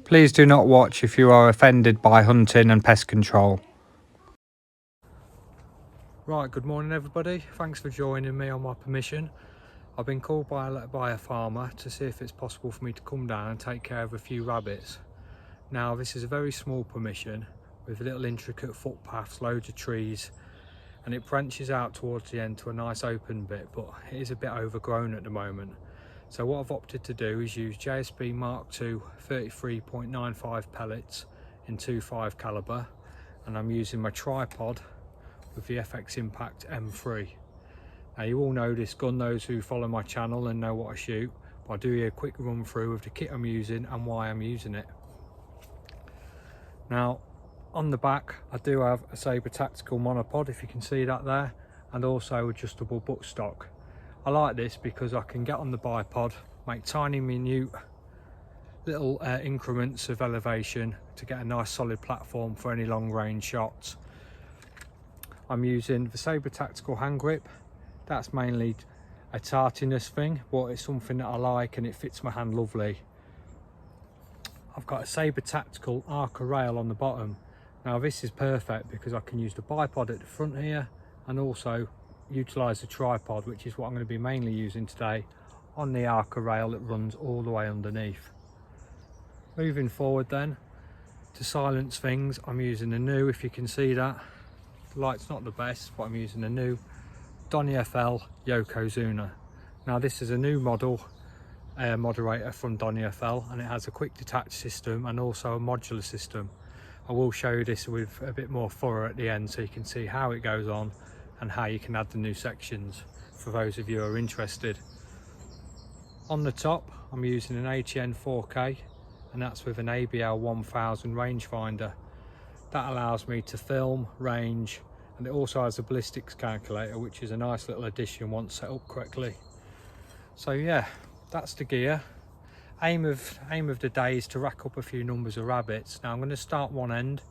Please do not watch if you are offended by hunting and pest control. Right, good morning everybody. Thanks for joining me on my permission. I've been called by a farmer to see if it's possible for me to come down and take care of a few rabbits. Now this is a very small permission with little intricate footpaths, loads of trees, and it branches out towards the end to a nice open bit, but it is a bit overgrown at the moment. So what I've opted to do is use JSB MK2 33.95 pellets in 2.5 caliber, and I'm using my tripod with the FX Impact M3. Now you all know this gun, those who follow my channel and know what I shoot, but I'll do you a quick run through of the kit I'm using and why I'm using it. Now on the back I do have a Sabre tactical monopod, if you can see that there, and also adjustable buttstock. I like this because I can get on the bipod, make tiny minute little increments of elevation to get a nice solid platform for any long range shots. I'm using the Sabre tactical hand grip. That's mainly a tartiness thing, but it's something that I like and it fits my hand lovely. I've got a Sabre tactical Arca rail on the bottom. Now this is perfect because I can use the bipod at the front here and also utilise the tripod, which is what I'm going to be mainly using today, on the Arca rail that runs all the way underneath. Moving forward then, to silence things, I'm using a new, if you can see that, the light's not the best, but I'm using a new Donny FL Yokozuna. Now this is a new model moderator from Donny FL, and it has a quick detach system and also a modular system. I will show you this with a bit more thorough at the end so you can see how it goes on and how you can add the new sections for those of you who are interested. On the top I'm using an ATN 4K, and that's with an ABL 1000 rangefinder. That allows me to film, range, and it also has a ballistics calculator, which is a nice little addition once set up correctly. So yeah, that's the gear. Aim of the day is to rack up a few numbers of rabbits. Now I'm going to start one end,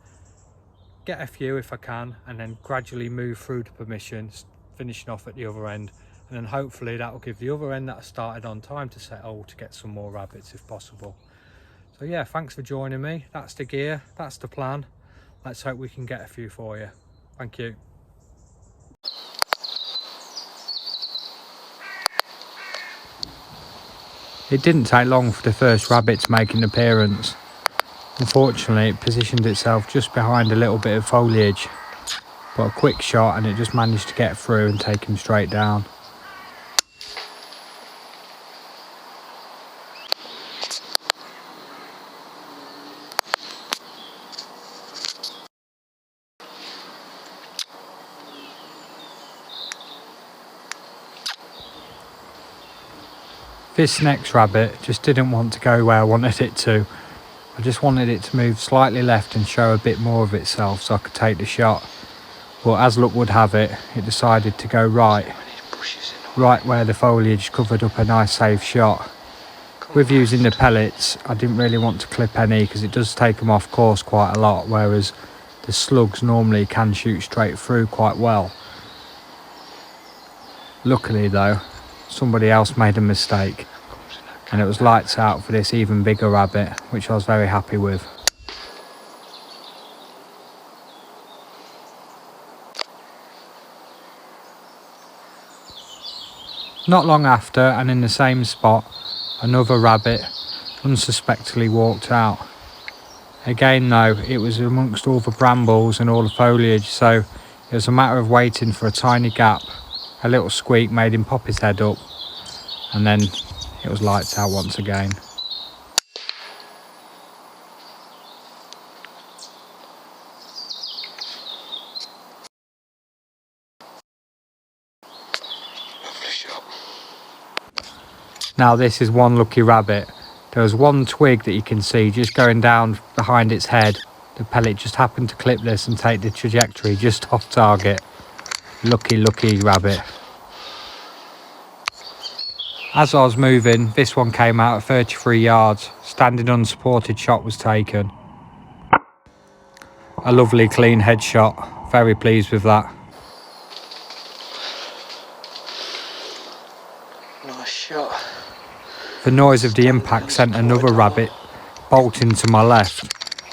get a few if I can, and then gradually move through the permission, finishing off at the other end, and then hopefully that will give the other end that I started on time to settle to get some more rabbits if possible. So yeah, thanks for joining me. That's the gear, that's the plan. Let's hope we can get a few for you. Thank you. It didn't take long for the first rabbit to make an appearance. Unfortunately, it positioned itself just behind a little bit of foliage, but a quick shot and it just managed to get through and take him straight down. This next rabbit just didn't want to go where I wanted it to. I just wanted it to move slightly left and show a bit more of itself so I could take the shot. But as luck would have it, it decided to go right where the foliage covered up a nice safe shot. With using the pellets, I didn't really want to clip any because it does take them off course quite a lot, whereas the slugs normally can shoot straight through quite well. Luckily though, somebody else made a mistake, and it was lights out for this even bigger rabbit, which I was very happy with. Not long after, and in the same spot, another rabbit unsuspectingly walked out. Again though, it was amongst all the brambles and all the foliage, so it was a matter of waiting for a tiny gap. A little squeak made him pop his head up, and then it was lights out once again. Now this is one lucky rabbit. There was one twig that you can see just going down behind its head. The pellet just happened to clip this and take the trajectory just off target. Lucky rabbit. As I was moving, this one came out at 33 yards. Standing unsupported shot was taken. A lovely clean headshot. Very pleased with that. Nice shot. The noise of the impact sent another rabbit bolting to my left.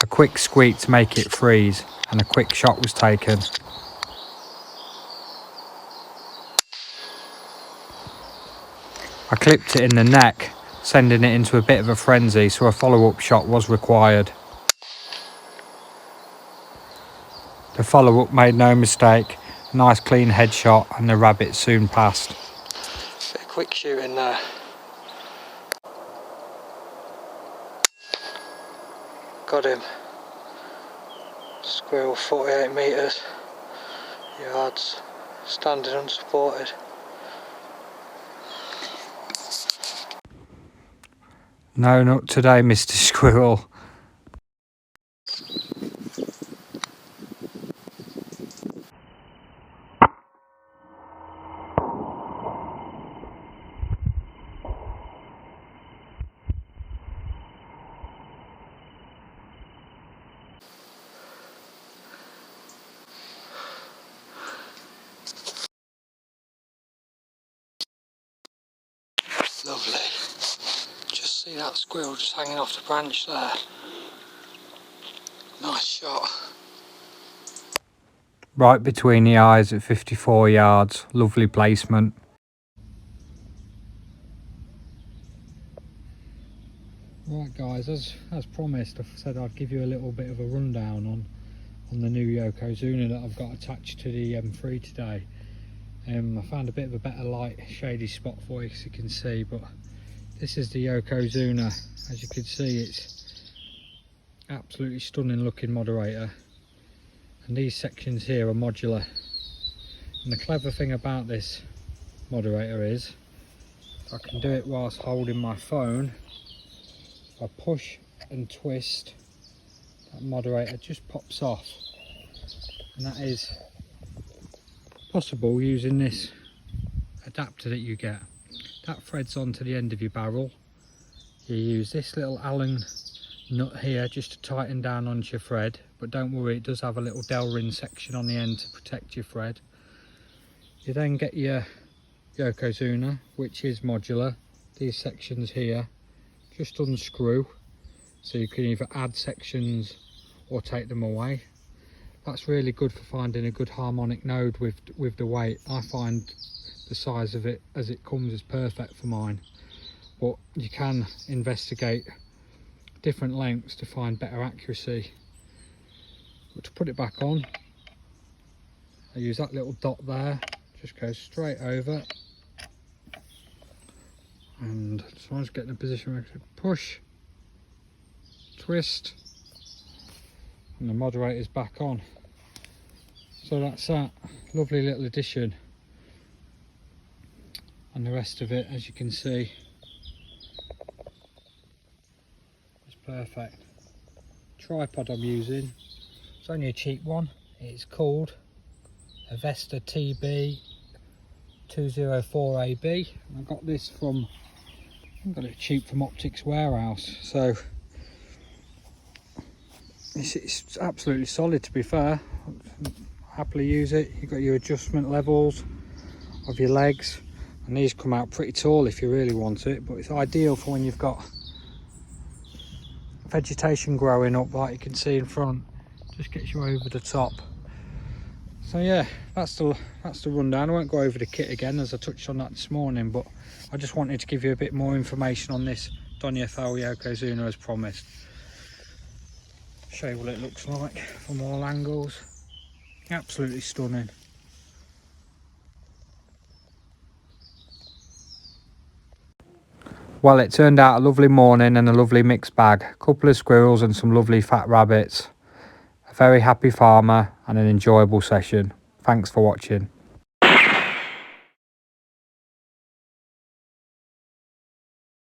A quick squeak to make it freeze, and a quick shot was taken. I clipped it in the neck, sending it into a bit of a frenzy, so a follow-up shot was required. The follow-up made no mistake, a nice clean headshot, and the rabbit soon passed. Bit of quick shooting there. Got him. Squirrel 48 metres, yards, standing unsupported. No, not today, Mr. Squirrel. Lovely. Just see that squirrel just hanging off the branch there. Nice shot. Right between the eyes at 54 yards. Lovely placement. Right guys, as promised, I said I'd give you a little bit of a rundown on the new Yokozuna that I've got attached to the M3 today. I found a bit of a better light, shady spot for you, as you can see, but this is the Yokozuna. As you can see, it's absolutely stunning looking moderator, and these sections here are modular. And the clever thing about this moderator is I can do it whilst holding my phone. If I push and twist, that moderator just pops off, and that is possible using this adapter that you get. That threads onto the end of your barrel. You use this little Allen nut here just to tighten down onto your thread, but don't worry, it does have a little Delrin section on the end to protect your thread. You then get your Yokozuna, which is modular. These sections here just unscrew, so you can either add sections or take them away. That's really good for finding a good harmonic node with the weight. I find the size of it as it comes is perfect for mine, but you can investigate different lengths to find better accuracy. But to put it back on, I use that little dot there, just goes straight over, and so I just get in a position where I can push, twist, and the moderator's back on. So that's that. Lovely little addition. And the rest of it, as you can see, is perfect. Tripod I'm using, it's only a cheap one. It's called a Vesta TB 204AB. I got this from, I got it cheap from Optics Warehouse. So it's absolutely solid, to be fair. Happily use it. You've got your adjustment levels of your legs, and these come out pretty tall if you really want it, but it's ideal for when you've got vegetation growing up like you can see in front. Just gets you over the top. So yeah, that's the rundown. I won't go over the kit again as I touched on that this morning, but I just wanted to give you a bit more information on this Donny FL Yokozuna as promised. Show you what it looks like from all angles. Absolutely stunning. Well, it turned out a lovely morning and a lovely mixed bag. A couple of squirrels and some lovely fat rabbits. A very happy farmer and an enjoyable session. Thanks for watching.